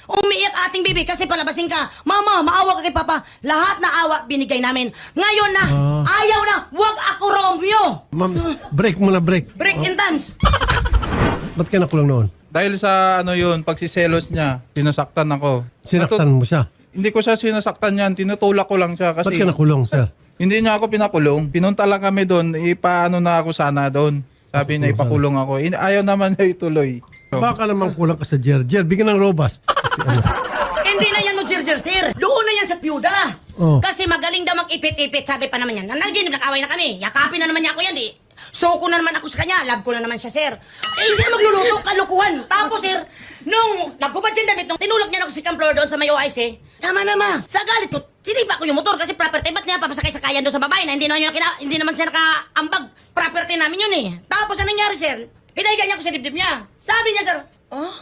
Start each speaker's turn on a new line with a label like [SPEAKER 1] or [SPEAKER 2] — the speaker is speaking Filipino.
[SPEAKER 1] Umiiyak ating bibi kasi palabasin ka. Mama, maawa ka kay Papa. Lahat na awa binigay namin. Ngayon na, ayaw na, wag ako Romeo.
[SPEAKER 2] Ma'am, break muna, break.
[SPEAKER 1] Break and dance.
[SPEAKER 2] Ba't ka nakulong noon?
[SPEAKER 3] Dahil sa ano yun, pagsiselos niya, sinasaktan ako.
[SPEAKER 2] Sinaktan mo siya.
[SPEAKER 3] Hindi ko siya sinasaktan yan, tinutulak ko lang siya
[SPEAKER 2] Ba't
[SPEAKER 3] kasi
[SPEAKER 2] ka nakulong, sir?
[SPEAKER 3] hindi niya ako pinakulong. Pinunta lang kami doon, ipaano na ako sana doon. Sabi na ipakulong ako. Ayaw naman na ituloy.
[SPEAKER 2] Baka naman kulang ka sa Jer, bigyan ng robust. Kasi ano,
[SPEAKER 1] Hindi na yan mag-sir. Doon na yan sa piyuda.
[SPEAKER 2] Oh.
[SPEAKER 1] Kasi magaling daw mag-ipit-ipit. Sabi pa naman yan. Nanaginip, nag-away na kami. Yakapin na naman niya ako yan, di. So ko na naman ako sa kanya. Love ko na naman siya, sir. Eh, siya magluluto, kalukuhan. Tapos, sir, nung nagkubad siya damit, nung tinulak niya ako si Camplor doon sa may OIC, tama na ma. Sa galit ko, sinipa ko yung motor kasi property. Ba't niya papasakay sa kayan doon sa babae na hindi naman siya nakaambag. Property namin yun eh. Tapos, anong nangyari, sir? Pinahiga niya ako sa dibdib niya. Sabi niya, sir, oh?